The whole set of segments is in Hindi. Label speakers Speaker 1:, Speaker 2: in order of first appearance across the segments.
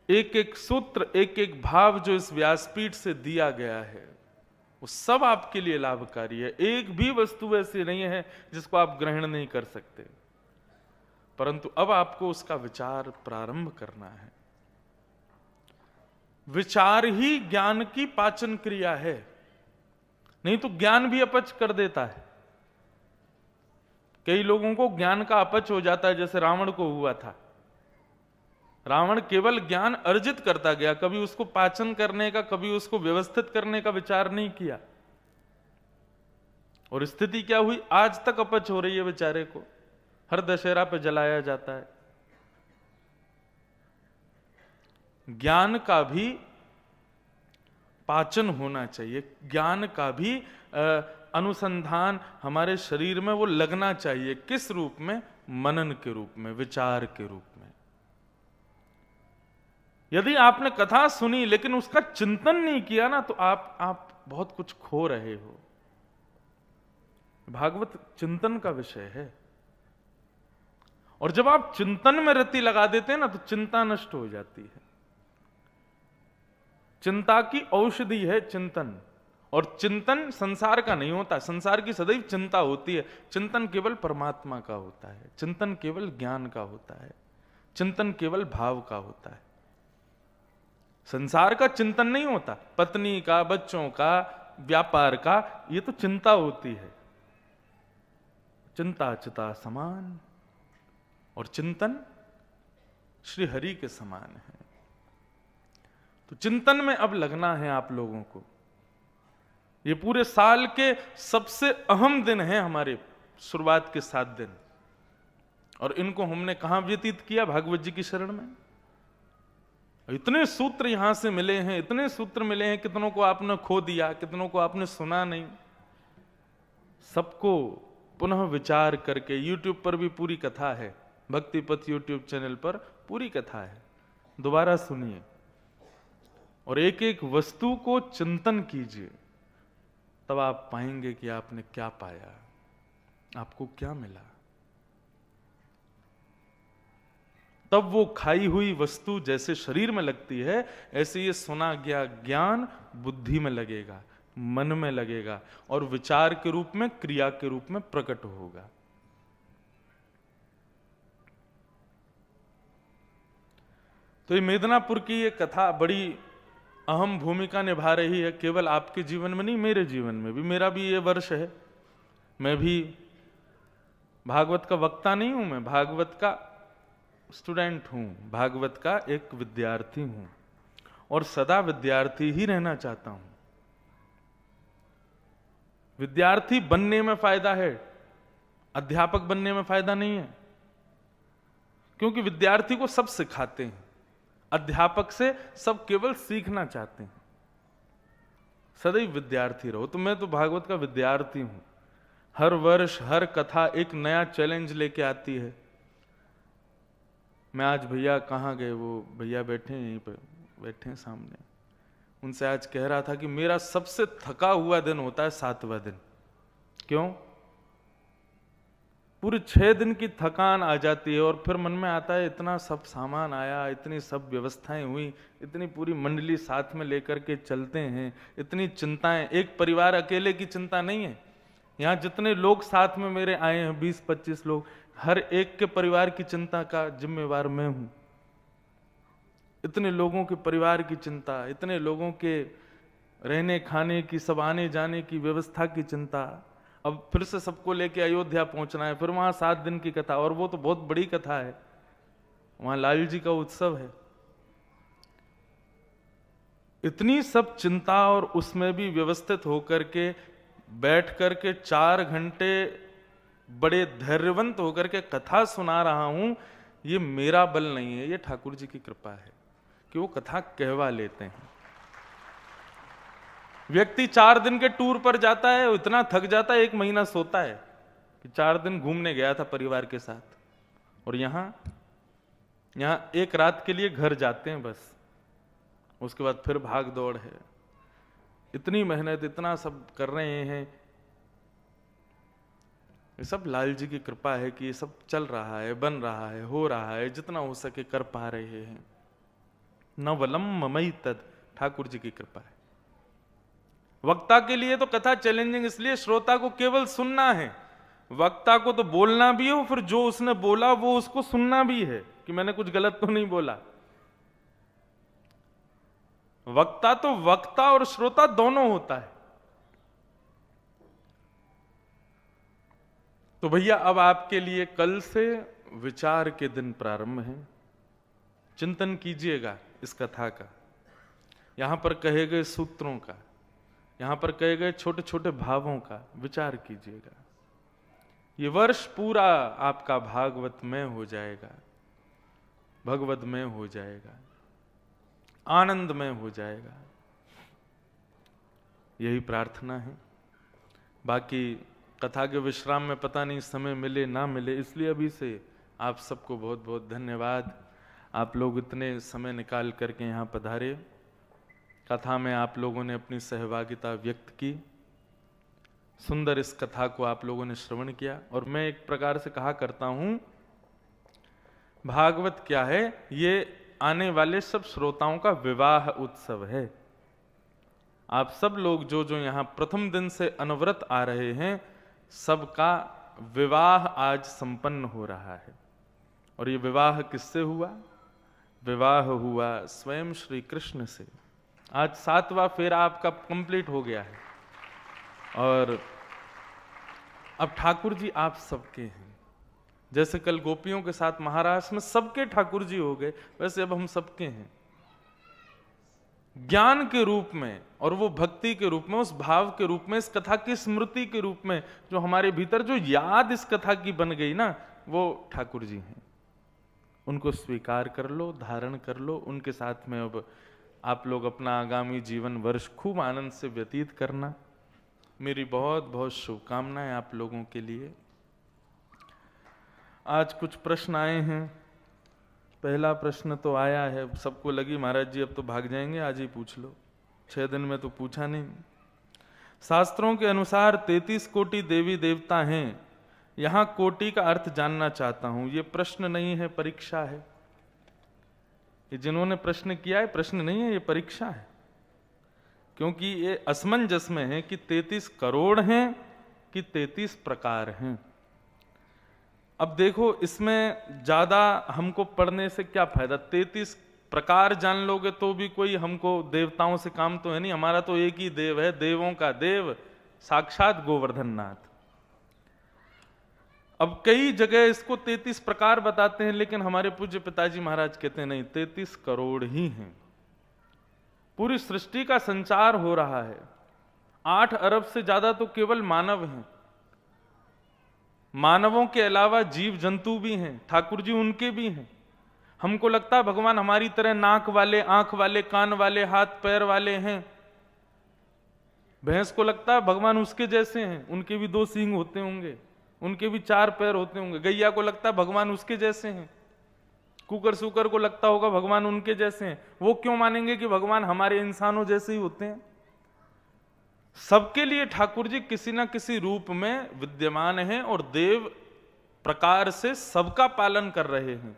Speaker 1: एक एक सूत्र, एक एक भाव जो इस व्यासपीठ से दिया गया है वो सब आपके लिए लाभकारी है। एक भी वस्तु ऐसी नहीं है जिसको आप ग्रहण नहीं कर सकते, परंतु अब आपको उसका विचार प्रारंभ करना है। विचार ही ज्ञान की पाचन क्रिया है, नहीं तो ज्ञान भी अपच कर देता है। कई लोगों को ज्ञान का अपच हो जाता है, जैसे रावण को हुआ था। रावण केवल ज्ञान अर्जित करता गया, कभी उसको पाचन करने का, कभी उसको व्यवस्थित करने का विचार नहीं किया। और स्थिति क्या हुई, आज तक अपच हो रही है बेचारे को, हर दशहरा पे जलाया जाता है। ज्ञान का भी पाचन होना चाहिए, ज्ञान का भी अनुसंधान हमारे शरीर में वो लगना चाहिए। किस रूप में? मनन के रूप में, विचार के रूप में। यदि आपने कथा सुनी लेकिन उसका चिंतन नहीं किया ना, तो आप बहुत कुछ खो रहे हो। भागवत चिंतन का विषय है, और जब आप चिंतन में रति लगा देते हैं ना, तो चिंता नष्ट हो जाती है। चिंता की औषधि है चिंतन, और चिंतन संसार का नहीं होता। संसार की सदैव चिंता होती है, चिंतन केवल परमात्मा का होता है, चिंतन केवल ज्ञान का होता है, चिंतन केवल भाव का होता है। संसार का चिंतन नहीं होता, पत्नी का, बच्चों का, व्यापार का, ये तो चिंता होती है। चिंता चिता समान, और चिंतन श्री हरि के समान है। तो चिंतन में अब लगना है आप लोगों को। ये पूरे साल के सबसे अहम दिन हैं हमारे, शुरुआत के 7 दिन, और इनको हमने कहां व्यतीत किया? भागवत जी की शरण में। इतने सूत्र यहां से मिले हैं, इतने सूत्र मिले हैं, कितनों को आपने खो दिया, कितनों को आपने सुना नहीं। सबको पुनः विचार करके, यूट्यूब पर भी पूरी कथा है, भक्ति पथ यूट्यूब चैनल पर पूरी कथा है, दोबारा सुनिए और एक एक वस्तु को चिंतन कीजिए। तब आप पाएंगे कि आपने क्या पाया, आपको क्या मिला। तब वो खाई हुई वस्तु जैसे शरीर में लगती है, ऐसे ये सुना गया ज्ञान बुद्धि में लगेगा, मन में लगेगा, और विचार के रूप में, क्रिया के रूप में प्रकट होगा। तो ये मेदिनीपुर की ये कथा बड़ी अहम भूमिका निभा रही है, केवल आपके जीवन में नहीं, मेरे जीवन में भी। मेरा भी ये वर्ष है, मैं भी भागवत का वक्ता नहीं हूं, मैं भागवत का स्टूडेंट हूं, भागवत का एक विद्यार्थी हूं, और सदा विद्यार्थी ही रहना चाहता हूं। विद्यार्थी बनने में फायदा है, अध्यापक बनने में फायदा नहीं है, क्योंकि विद्यार्थी को सब सिखाते हैं, अध्यापक से सब केवल सीखना चाहते हैं। सदैव विद्यार्थी रहो। तो मैं तो भागवत का विद्यार्थी हूं। हर वर्ष हर कथा एक नया चैलेंज लेके आती है। मैं आज, भैया कहाँ गए, वो भैया बैठे हैं यहीं पर, बैठे हैं सामने, उनसे आज कह रहा था कि मेरा सबसे थका हुआ दिन होता है 7वां दिन। क्यों? पूरे 6 दिन की थकान आ जाती है, और फिर मन में आता है इतना सब सामान आया, इतनी सब व्यवस्थाएं हुई, इतनी पूरी मंडली साथ में लेकर के चलते हैं, इतनी चिंताएं। एक परिवार अकेले की चिंता नहीं है, यहाँ जितने लोग साथ में मेरे आए हैं, 20-25 लोग, हर एक के परिवार की चिंता का जिम्मेवार मैं हूं। इतने लोगों के परिवार की चिंता, इतने लोगों के रहने खाने की, सब आने जाने की व्यवस्था की चिंता। अब फिर से सबको लेके अयोध्या पहुंचना है, फिर वहां 7 दिन की कथा, और वो तो बहुत बड़ी कथा है, वहां लाल जी का उत्सव है। इतनी सब चिंता, और उसमें भी व्यवस्थित होकर के बैठ करके 4 घंटे बड़े धैर्यवंत होकर के कथा सुना रहा हूं। ये मेरा बल नहीं है, ये ठाकुर जी की कृपा है कि वो कथा कहवा लेते हैं। व्यक्ति 4 दिन के टूर पर जाता है, इतना थक जाता है, 1 महीना सोता है कि 4 दिन घूमने गया था परिवार के साथ, और यहां 1 रात के लिए घर जाते हैं बस, उसके बाद फिर भाग दौड़ है। इतनी मेहनत, इतना सब कर रहे हैं, ये सब लाल जी की कृपा है कि ये सब चल रहा है, बन रहा है, हो रहा है, जितना हो सके कर पा रहे हैं। न वलम ममई तद, ठाकुर जी की कृपा है। वक्ता के लिए तो कथा चैलेंजिंग इसलिए, श्रोता को केवल सुनना है, वक्ता को तो बोलना भी हो, फिर जो उसने बोला वो उसको सुनना भी है कि मैंने कुछ गलत तो नहीं बोला। वक्ता तो वक्ता और श्रोता दोनों होता है। तो भैया अब आपके लिए कल से विचार के दिन प्रारंभ हैं। चिंतन कीजिएगा इस कथा का, यहां पर कहे गए सूत्रों का, यहां पर कहे गए छोटे छोटे भावों का विचार कीजिएगा। ये वर्ष पूरा आपका भागवतमय हो जाएगा, भगवतमय हो जाएगा, आनंदमय हो जाएगा, यही प्रार्थना है। बाकी कथा के विश्राम में पता नहीं समय मिले ना मिले, इसलिए अभी से आप सबको बहुत बहुत धन्यवाद। आप लोग इतने समय निकाल करके यहाँ पधारे, कथा में आप लोगों ने अपनी सहभागिता व्यक्त की, सुंदर इस कथा को आप लोगों ने श्रवण किया। और मैं एक प्रकार से कहा करता हूं, भागवत क्या है, ये आने वाले सब श्रोताओं का विवाह उत्सव है। आप सब लोग जो जो यहाँ प्रथम दिन से अनवरत आ रहे हैं, सबका विवाह आज संपन्न हो रहा है। और ये विवाह किससे हुआ? विवाह हुआ स्वयं श्री कृष्ण से। आज 7वां फेरा आपका कंप्लीट हो गया है और अब ठाकुर जी आप सबके हैं। जैसे कल गोपियों के साथ महाराष्ट्र में सबके ठाकुर जी हो गए, वैसे अब हम सबके हैं, ज्ञान के रूप में और वो भक्ति के रूप में, उस भाव के रूप में, इस कथा की स्मृति के रूप में, जो हमारे भीतर जो याद इस कथा की बन गई ना, वो ठाकुर जी हैं। उनको स्वीकार कर लो, धारण कर लो, उनके साथ में अब आप लोग अपना आगामी जीवन वर्ष खूब आनंद से व्यतीत करना। मेरी बहुत बहुत शुभकामनाएं आप लोगों के लिए। आज कुछ प्रश्न आए हैं। पहला प्रश्न तो आया है, सबको लगी महाराज जी अब तो भाग जाएंगे, आज ही पूछ लो, 6 दिन में तो पूछा नहीं। शास्त्रों के अनुसार 33 कोटि देवी देवता हैं, यहां कोटि का अर्थ जानना चाहता हूं। ये प्रश्न नहीं है, परीक्षा है। ये जिन्होंने प्रश्न किया है, प्रश्न नहीं है, ये परीक्षा है। क्योंकि ये असमंजस में है कि 33 करोड़ हैं कि 33 प्रकार हैं। अब देखो, इसमें ज्यादा हमको पढ़ने से क्या फायदा? 33 प्रकार जान लोगे तो भी कोई हमको देवताओं से काम तो है नहीं। हमारा तो एक ही देव है, देवों का देव साक्षात गोवर्धन नाथ। अब कई जगह इसको 33 प्रकार बताते हैं, लेकिन हमारे पूज्य पिताजी महाराज कहते हैं नहीं, 33 करोड़ ही हैं। पूरी सृष्टि का संचार हो रहा है। 8 अरब से ज्यादा तो केवल मानव हैं। मानवों के अलावा जीव जंतु भी हैं, ठाकुर जी उनके भी हैं। हमको लगता है भगवान हमारी तरह नाक वाले, आंख वाले, कान वाले, हाथ पैर वाले हैं। भैंस को लगता है भगवान उसके जैसे हैं, उनके भी 2 सींग होते होंगे, उनके भी 4 पैर होते होंगे। गैया को लगता है भगवान उसके जैसे हैं। कुकर सुकर को लगता होगा भगवान उनके जैसे हैं। वो क्यों मानेंगे कि भगवान हमारे इंसानों जैसे ही होते हैं? सबके लिए ठाकुर जी किसी ना किसी रूप में विद्यमान हैं और देव प्रकार से सबका पालन कर रहे हैं।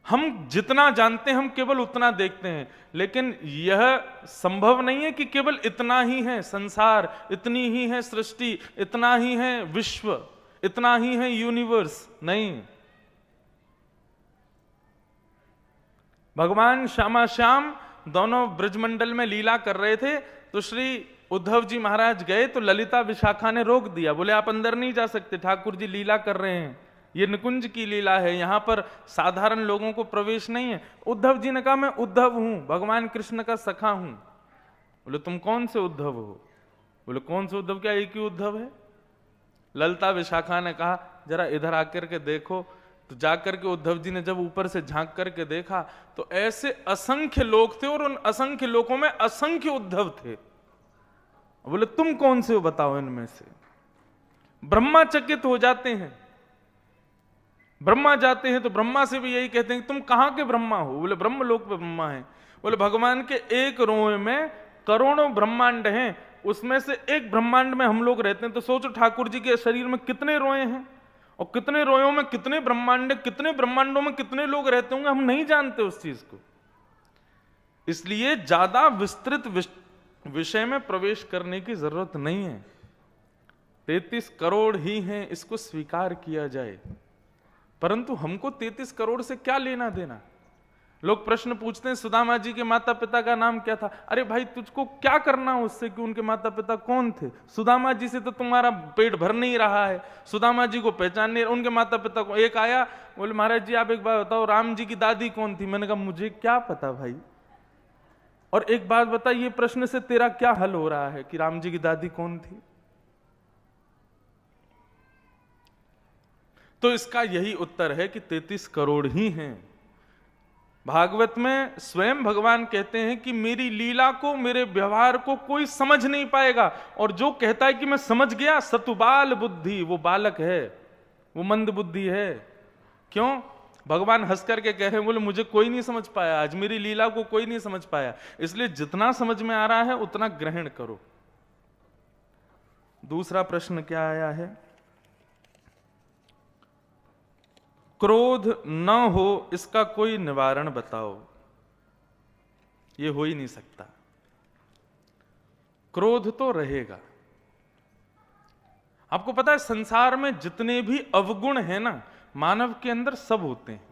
Speaker 1: हम जितना जानते हैं हम केवल उतना देखते हैं, लेकिन यह संभव नहीं है कि केवल इतना ही है संसार, इतनी ही है सृष्टि, इतना ही है विश्व, इतना ही है यूनिवर्स। नहीं, भगवान श्यामा श्याम दोनों ब्रजमंडल में लीला कर रहे थे, तो श्री उद्धव जी महाराज गए तो ललिता विशाखा ने रोक दिया, बोले आप अंदर नहीं जा सकते, ठाकुर जी लीला कर रहे हैं, ये निकुंज की लीला है, यहां पर साधारण लोगों को प्रवेश नहीं है। उद्धव जी ने कहा मैं उद्धव हूं, भगवान कृष्ण का सखा हूं। बोले तुम कौन से उद्धव हो? बोले कौन से उद्धव, क्या एक ही उद्धव है? ललिता विशाखा ने कहा जरा इधर आकर के देखो। तो जाकर के उद्धव जी ने जब ऊपर से झांक करके देखा तो ऐसे असंख्य लोग थे और उन असंख्य लोगों में असंख्य उद्धव थे। बोले तुम कौन से हो बताओ इनमें से? ब्रह्मा चकित हो जाते हैं। ब्रह्मा जाते हैं तो ब्रह्मा से भी यही कहते हैं कि तुम कहां के ब्रह्मा हो? बोले ब्रह्मलोक पे ब्रह्मा है। बोले भगवान के एक रोए में करोड़ों ब्रह्मांड हैं, उसमें से एक ब्रह्मांड में हम लोग रहते हैं। तो सोचो ठाकुर जी के शरीर में कितने रोए हैं और कितने रोयों में कितने ब्रह्मांड, कितने ब्रह्मांडों में कितने लोग रहते होंगे, हम नहीं जानते उस चीज को। इसलिए ज्यादा विस्तृत विषय में प्रवेश करने की जरूरत नहीं है। 33 करोड़ ही हैं, इसको स्वीकार किया जाए, परंतु हमको 33 करोड़ से क्या लेना देना। लोग प्रश्न पूछते हैं सुदामा जी के माता पिता का नाम क्या था। अरे भाई, तुझको क्या करना उससे कि उनके माता पिता कौन थे? सुदामा जी से तो तुम्हारा पेट भर नहीं रहा है, सुदामा जी को पहचान नहीं, उनके माता पिता को। एक आया, बोले महाराज जी आप एक बात बताओ, राम जी की दादी कौन थी? मैंने कहा मुझे क्या पता भाई। और एक बात बता, ये प्रश्न से तेरा क्या हल हो रहा है कि राम जी की दादी कौन थी? तो इसका यही उत्तर है कि 33 करोड़ ही हैं। भागवत में स्वयं भगवान कहते हैं कि मेरी लीला को, मेरे व्यवहार को कोई समझ नहीं पाएगा, और जो कहता है कि मैं समझ गया, सतुबाल बुद्धि, वो बालक है, वो मंद बुद्धि है। क्यों? भगवान हंस करके कह रहे हैं, बोले मुझे कोई नहीं समझ पाया, आज मेरी लीला को कोई नहीं समझ पाया, इसलिए जितना समझ में आ रहा है उतना ग्रहण करो। दूसरा प्रश्न क्या आया है? क्रोध न हो इसका कोई निवारण बताओ। ये हो ही नहीं सकता, क्रोध तो रहेगा। आपको पता है संसार में जितने भी अवगुण हैं ना, मानव के अंदर सब होते हैं,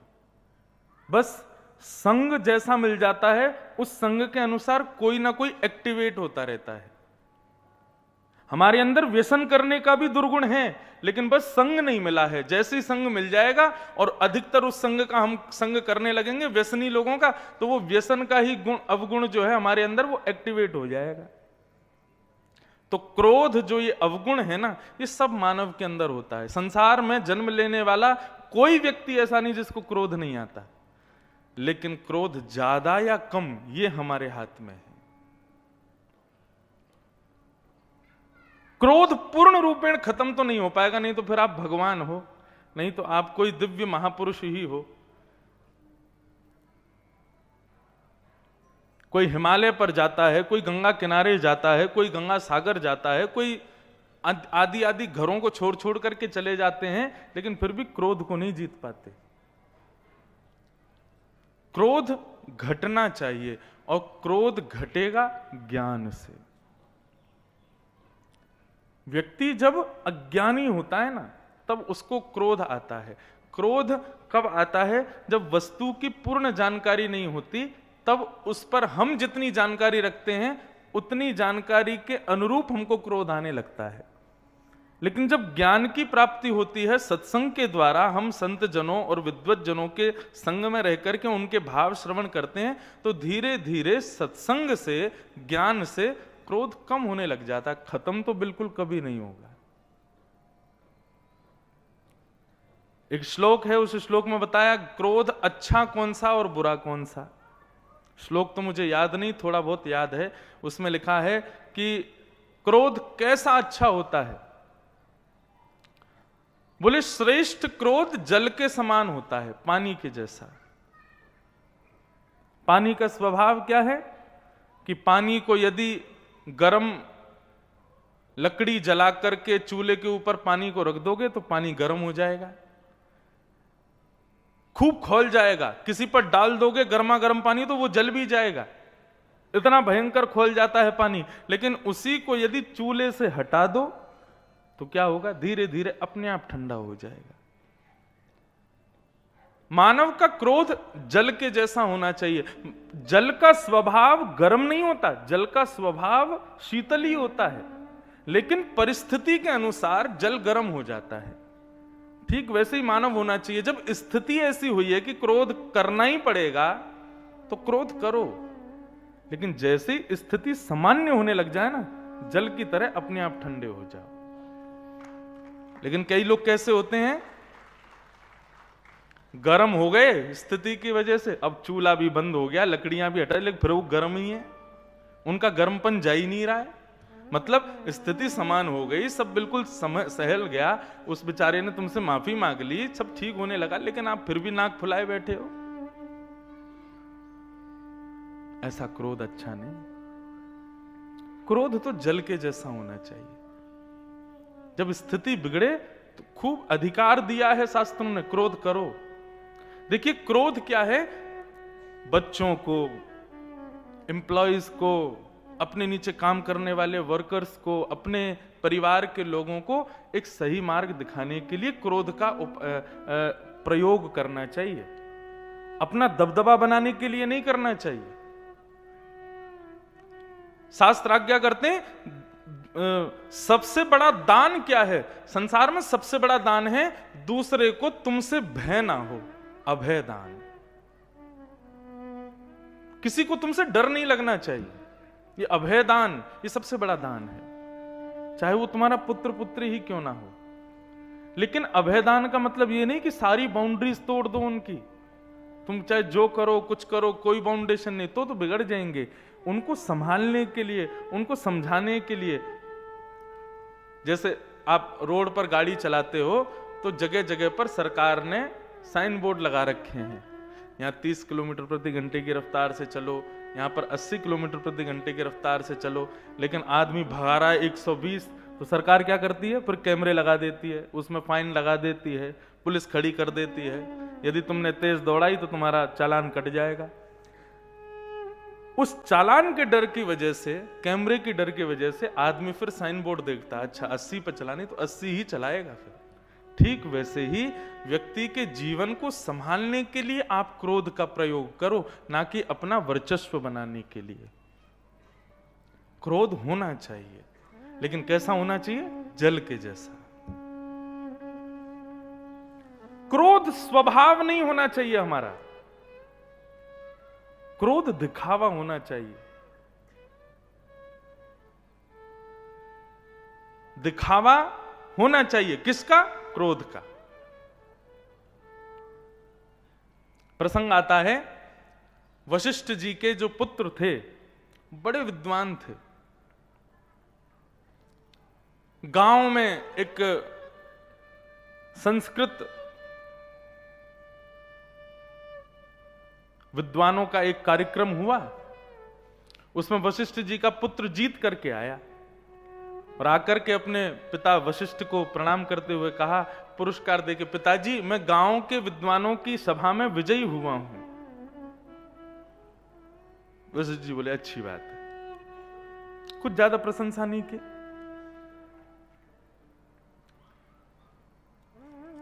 Speaker 1: बस संग जैसा मिल जाता है, उस संग के अनुसार कोई ना कोई एक्टिवेट होता रहता है। हमारे अंदर व्यसन करने का भी दुर्गुण है, लेकिन बस संग नहीं मिला है। जैसे ही संग मिल जाएगा और अधिकतर उस संग का हम संग करने लगेंगे, व्यसनी लोगों का, तो वो व्यसन का ही गुण, अवगुण जो है हमारे अंदर, वो एक्टिवेट हो जाएगा। तो क्रोध जो ये अवगुण है ना, ये सब मानव के अंदर होता है। संसार में जन्म लेने वाला कोई व्यक्ति ऐसा नहीं जिसको क्रोध नहीं आता, लेकिन क्रोध ज्यादा या कम ये हमारे हाथ में है। क्रोध पूर्ण रूपेण खत्म तो नहीं हो पाएगा, नहीं तो फिर आप भगवान हो, नहीं तो आप कोई दिव्य महापुरुष ही हो। कोई हिमालय पर जाता है, कोई गंगा किनारे जाता है, कोई गंगा सागर जाता है, कोई आदि आदि घरों को छोड़ छोड़ करके चले जाते हैं, लेकिन फिर भी क्रोध को नहीं जीत पाते। क्रोध घटना चाहिए, और क्रोध घटेगा ज्ञान से। व्यक्ति जब अज्ञानी होता है ना, तब उसको क्रोध आता है। क्रोध कब आता है? जब वस्तु की पूर्ण जानकारी नहीं होती, तब उस पर हम जितनी जानकारी रखते हैं उतनी जानकारी के अनुरूप हमको क्रोध आने लगता है। लेकिन जब ज्ञान की प्राप्ति होती है सत्संग के द्वारा, हम संत जनों और विद्वत जनों के संग में रहकर के उनके भाव श्रवण करते हैं, तो धीरे धीरे सत्संग से, ज्ञान से क्रोध कम होने लग जाता है। खत्म तो बिल्कुल कभी नहीं होगा। एक श्लोक है, उस श्लोक में बताया क्रोध अच्छा कौन सा और बुरा कौन सा। श्लोक तो मुझे याद नहीं, थोड़ा बहुत याद है। उसमें लिखा है कि क्रोध कैसा अच्छा होता है। बोले श्रेष्ठ क्रोध जल के समान होता है, पानी के जैसा। पानी का स्वभाव क्या है कि पानी को यदि गरम लकड़ी जला करके चूल्हे के ऊपर पानी को रख दोगे तो पानी गर्म हो जाएगा, खूब खौल जाएगा। किसी पर डाल दोगे गर्मा गर्म पानी तो वो जल भी जाएगा, इतना भयंकर खौल जाता है पानी। लेकिन उसी को यदि चूल्हे से हटा दो तो क्या होगा? धीरे धीरे अपने आप ठंडा हो जाएगा। मानव का क्रोध जल के जैसा होना चाहिए। जल का स्वभाव गर्म नहीं होता, जल का स्वभाव शीतल ही होता है, लेकिन परिस्थिति के अनुसार जल गर्म हो जाता है। ठीक वैसे ही मानव होना चाहिए। जब स्थिति ऐसी हुई है कि क्रोध करना ही पड़ेगा तो क्रोध करो, लेकिन जैसे ही स्थिति सामान्य होने लग जाए ना, जल की तरह अपने आप ठंडे हो जाओ। लेकिन कई लोग कैसे होते हैं, गर्म हो गए स्थिति की वजह से, अब चूल्हा भी बंद हो गया, लकड़ियां भी हटा, लेकिन फिर वो गर्म ही है, उनका गर्मपन जा ही नहीं रहा है। मतलब स्थिति समान हो गई, सब बिल्कुल सहल गया, उस बेचारे ने तुमसे माफी मांग ली, सब ठीक होने लगा, लेकिन आप फिर भी नाक फुलाए बैठे हो। ऐसा क्रोध अच्छा नहीं। क्रोध तो जल के जैसा होना चाहिए। जब स्थिति बिगड़े तो खूब अधिकार दिया है शास्त्रों ने, क्रोध करो। देखिए क्रोध क्या है, बच्चों को, एम्प्लॉयज को, अपने नीचे काम करने वाले वर्कर्स को, अपने परिवार के लोगों को एक सही मार्ग दिखाने के लिए क्रोध का प्रयोग करना चाहिए, अपना दबदबा बनाने के लिए नहीं करना चाहिए। शास्त्र आज्ञा करते हैं सबसे बड़ा दान क्या है? संसार में सबसे बड़ा दान है दूसरे को तुमसे भय ना हो, अभय दान। किसी को तुमसे डर नहीं लगना चाहिए, ये अभय दान, ये सबसे बड़ा दान है, चाहे वो तुम्हारा पुत्र पुत्री ही क्यों ना हो। लेकिन अभय दान का मतलब ये नहीं कि सारी बाउंड्रीज तोड़ दो उनकी, तुम चाहे जो करो कुछ करो, कोई बाउंडेशन नहीं, तो बिगड़ जाएंगे। उनको संभालने के लिए, उनको समझाने के लिए, जैसे आप रोड पर गाड़ी चलाते हो तो जगह जगह पर सरकार ने साइन बोर्ड लगा रखे हैं, यहाँ 30 किलोमीटर प्रति घंटे की रफ्तार से चलो, यहाँ पर 80 किलोमीटर प्रति घंटे की रफ्तार से चलो। लेकिन आदमी भगा रहा है 120, तो सरकार क्या करती है? फिर कैमरे लगा देती है, उसमें फाइन लगा देती है, पुलिस खड़ी कर देती है, यदि तुमने तेज दौड़ाई तो तुम्हारा चालान कट जाएगा। उस चालान के डर की वजह से, कैमरे की डर की वजह से आदमी फिर साइन बोर्ड देखता है, अच्छा 80 पर चलानी तो 80 ही चलाएगा फिर। ठीक वैसे ही व्यक्ति के जीवन को संभालने के लिए आप क्रोध का प्रयोग करो, ना कि अपना वर्चस्व बनाने के लिए। क्रोध होना चाहिए, लेकिन कैसा होना चाहिए? जल के जैसा। क्रोध स्वभाव नहीं होना चाहिए हमारा, क्रोध दिखावा होना चाहिए। दिखावा होना चाहिए किसका? क्रोध का। प्रसंग आता है, वशिष्ठ जी के जो पुत्र थे बड़े विद्वान थे। गांव में एक संस्कृत विद्वानों का एक कार्यक्रम हुआ, उसमें वशिष्ठ जी का पुत्र जीत करके आया और आकर के अपने पिता वशिष्ठ को प्रणाम करते हुए कहा, पुरस्कार देके, पिताजी मैं गांव के विद्वानों की सभा में विजयी हुआ हूं। वशिष्ठ जी बोले अच्छी बात है, कुछ ज्यादा प्रशंसा नहीं की।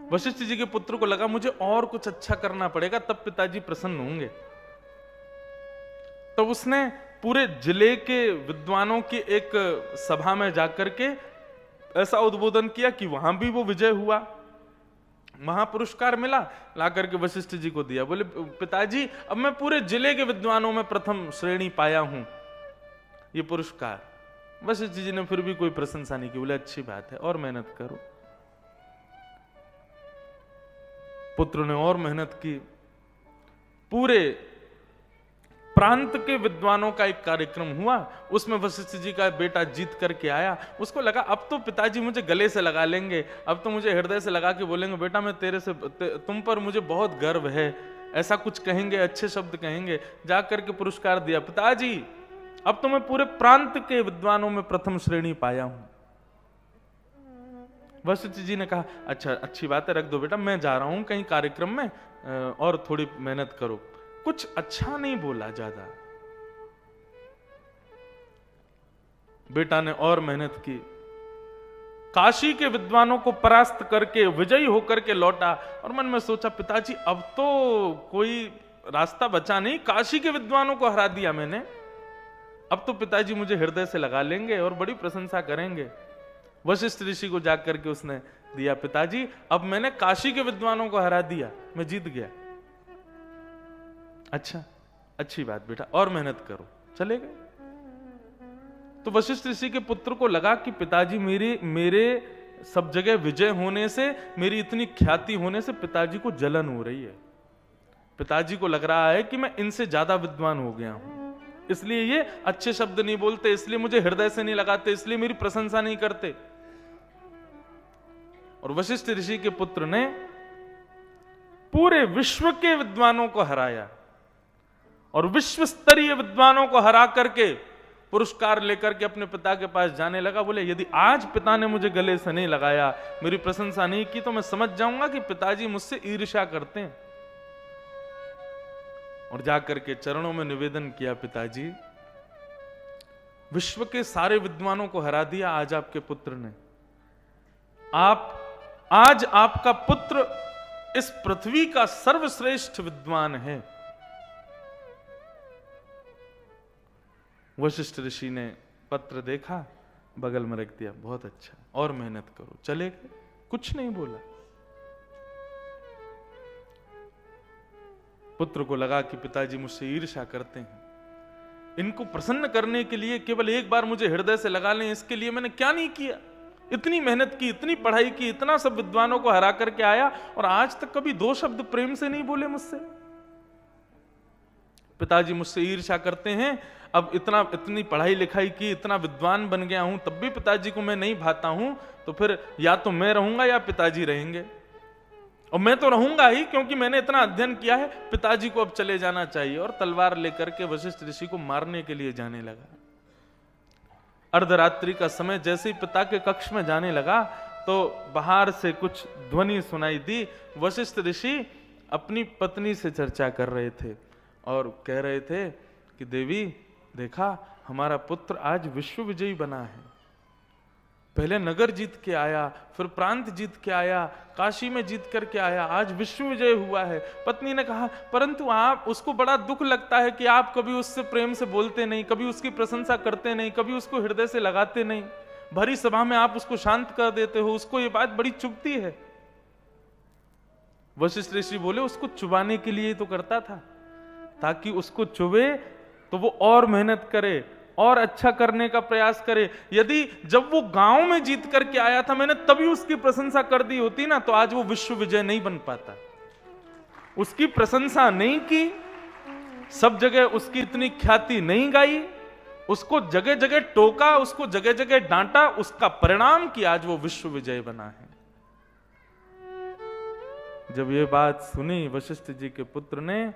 Speaker 1: वशिष्ठ जी के पुत्र को लगा मुझे और कुछ अच्छा करना पड़ेगा, तब पिताजी प्रसन्न होंगे। तो उसने पूरे जिले के विद्वानों की एक सभा में जाकर के ऐसा उद्बोधन किया कि वहां भी वो विजय हुआ, वहां पुरस्कार मिला, लाकर के वशिष्ठ जी को दिया। बोले पिताजी अब मैं पूरे जिले के विद्वानों में प्रथम श्रेणी पाया हूं, ये पुरस्कार। वशिष्ठ जी ने फिर भी कोई प्रशंसा नहीं की, बोले अच्छी बात है और मेहनत करो। पुत्र ने और मेहनत की, पूरे प्रांत के विद्वानों का एक कार्यक्रम हुआ, उसमें वशिष्ठ जी का बेटा जीत करके आया। उसको लगा अब तो पिताजी मुझे गले से लगा लेंगे, अब तो मुझे हृदय से लगा के बोलेंगे बेटा मैं तेरे से, तुम पर मुझे बहुत गर्व है, ऐसा कुछ कहेंगे, अच्छे शब्द कहेंगे। जा करके पुरस्कार दिया, पिताजी अब तो मैं पूरे प्रांत के विद्वानों में प्रथम श्रेणी पाया हूं। वशिष्ठ जी ने कहा अच्छा अच्छी बात है, रख दो बेटा, मैं जा रहा हूं कहीं कार्यक्रम में, और थोड़ी मेहनत करो। कुछ अच्छा नहीं बोला ज्यादा। बेटा ने और मेहनत की, काशी के विद्वानों को परास्त करके विजयी होकर के लौटा और मन में सोचा पिताजी अब तो कोई रास्ता बचा नहीं, काशी के विद्वानों को हरा दिया मैंने, अब तो पिताजी मुझे हृदय से लगा लेंगे और बड़ी प्रशंसा करेंगे। वशिष्ठ ऋषि को जाकर के उसने दिया, पिताजी अब मैंने काशी के विद्वानों को हरा दिया, मैं जीत गया। अच्छा अच्छी बात बेटा, और मेहनत करो। चले गए। तो वशिष्ठ ऋषि के पुत्र को लगा कि पिताजी मेरे सब जगह विजय होने से, मेरी इतनी ख्याति होने से पिताजी को जलन हो रही है। पिताजी को लग रहा है कि मैं इनसे ज्यादा विद्वान हो गया हूं, इसलिए ये अच्छे शब्द नहीं बोलते, इसलिए मुझे हृदय से नहीं लगाते, इसलिए मेरी प्रशंसा नहीं करते। और वशिष्ठ ऋषि के पुत्र ने पूरे विश्व के विद्वानों को हराया और विश्व स्तरीय विद्वानों को हरा करके पुरस्कार लेकर के अपने पिता के पास जाने लगा। बोले यदि आज पिता ने मुझे गले से नहीं लगाया, मेरी प्रशंसा नहीं की, तो मैं समझ जाऊंगा कि पिताजी मुझसे ईर्ष्या करते हैं। और जाकर के चरणों में निवेदन किया, पिताजी विश्व के सारे विद्वानों को हरा दिया आज आपके पुत्र ने। आज आपका पुत्र इस पृथ्वी का सर्वश्रेष्ठ विद्वान है। वशिष्ठ ऋषि ने पत्र देखा, बगल में रख दिया, बहुत अच्छा, और मेहनत करो। चले गए, कुछ नहीं बोला। पुत्र को लगा कि पिताजी मुझसे ईर्ष्या करते हैं, इनको प्रसन्न करने के लिए केवल एक बार मुझे हृदय से लगा लें, इसके लिए मैंने क्या नहीं किया। इतनी मेहनत की, इतनी पढ़ाई की, इतना सब विद्वानों को हरा करके आया, और आज तक कभी 2 शब्द प्रेम से नहीं बोले मुझसे। पिताजी मुझसे ईर्ष्या करते हैं, अब इतनी पढ़ाई लिखाई की, इतना विद्वान बन गया हूं, तब भी पिताजी को मैं नहीं भाता हूं, तो फिर या तो मैं रहूंगा या पिताजी रहेंगे। और मैं तो रहूंगा ही, क्योंकि मैंने इतना अध्ययन किया है। पिताजी को अब चले जाना चाहिए, और तलवार लेकर के वशिष्ठ ऋषि को मारने के लिए जाने लगा। अर्धरात्रि का समय जैसे ही पिता के कक्ष में जाने लगा, तो बाहर से कुछ ध्वनि सुनाई दी। वशिष्ठ ऋषि अपनी पत्नी से चर्चा कर रहे थे और कह रहे थे कि देवी देखा, हमारा पुत्र आज विश्व विजयी बना है। पहले नगर जीत के आया, फिर प्रांत जीत के आया, काशी में जीत करके आया, आज विश्व विजय हुआ है। पत्नी ने कहा, परंतु आप, उसको बड़ा दुख लगता है कि आप कभी उससे प्रेम से बोलते नहीं, कभी उसकी प्रशंसा करते नहीं, कभी उसको हृदय से लगाते नहीं, भरी सभा में आप उसको शांत कर देते हो, उसको ये बात बड़ी चुभती है। वशिष्ठ ऋषि बोले, उसको चुबाने के लिए तो करता था, ताकि उसको चुभे तो वो और मेहनत करे और अच्छा करने का प्रयास करे। यदि जब वो गांव में जीत करके आया था, मैंने तभी उसकी प्रशंसा कर दी होती ना, तो आज वो विश्व विजय नहीं बन पाता। उसकी प्रशंसा नहीं की, सब जगह उसकी इतनी ख्याति नहीं गाई, उसको जगह जगह टोका, उसको जगह जगह डांटा, उसका परिणाम कि आज वो विश्व विजय बना है। जब ये बात सुनी, वशिष्ठ जी के पुत्र ने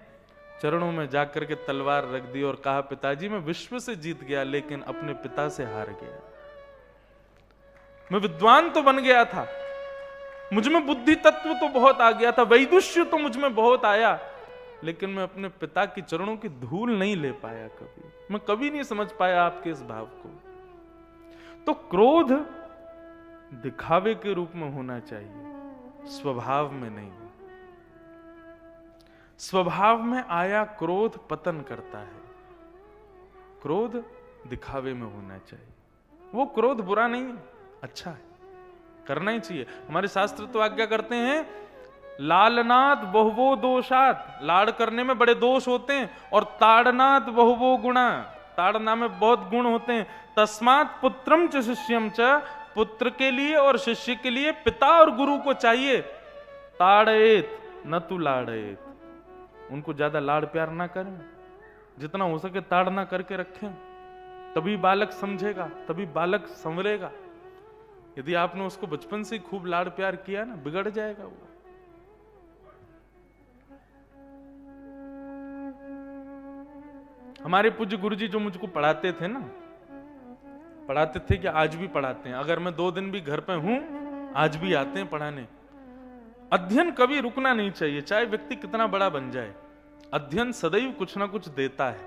Speaker 1: चरणों में जाकर के तलवार रख दी और कहा, पिताजी मैं विश्व से जीत गया, लेकिन अपने पिता से हार गया। मैं विद्वान तो बन गया था, मुझ में बुद्धि तत्व तो बहुत आ गया था, वैदुष्य तो मुझ में बहुत आया, लेकिन मैं अपने पिता की चरणों की धूल नहीं ले पाया। कभी मैं कभी नहीं समझ पाया आपके इस भाव को। तो क्रोध दिखावे के रूप में होना चाहिए, स्वभाव में नहीं। स्वभाव में आया क्रोध पतन करता है, क्रोध दिखावे में होना चाहिए। वो क्रोध बुरा नहीं है, अच्छा है, करना ही चाहिए। हमारे शास्त्र तो आज्ञा करते हैं, लालनाद बहुवो दोषात, लाड़ करने में बड़े दोष होते हैं, और ताड़नाद बहुवो गुणा, ताड़ना में बहुत गुण होते हैं। तस्मात् पुत्रम च शिष्यम च, पुत्र के लिए और शिष्य के लिए पिता और गुरु को चाहिए ताड़ेत न तु लाड़ेत। उनको ज्यादा लाड़ प्यार ना करें, जितना हो सके ताड़ ना करके रखें, तभी बालक समझेगा, तभी बालक संवरेगा। यदि आपने उसको बचपन से खूब लाड़ प्यार किया ना, बिगड़ जाएगा वो। हमारे पूज्य गुरुजी जो मुझको पढ़ाते थे ना, पढ़ाते थे कि आज भी पढ़ाते हैं, अगर मैं 2 दिन भी घर पे हूं, आज भी आते हैं पढ़ाने। अध्ययन कभी रुकना नहीं चाहिए, चाहे व्यक्ति कितना बड़ा बन जाए, अध्ययन सदैव कुछ ना कुछ देता है।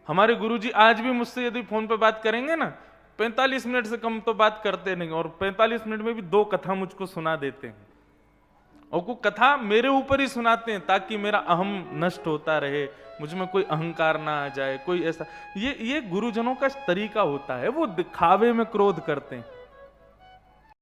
Speaker 1: हमारे गुरुजी आज भी मुझसे यदि फोन पे बात करेंगे ना, 45 मिनट से कम तो बात करते नहीं, और 45 मिनट में भी 2 कथा मुझको सुना देते हैं, और वो कथा मेरे ऊपर ही सुनाते हैं, ताकि मेरा अहम नष्ट होता रहे, मुझ में कोई अहंकार ना आ जाए, कोई ऐसा। ये गुरुजनों का तरीका होता है, वो दिखावे में क्रोध करते हैं।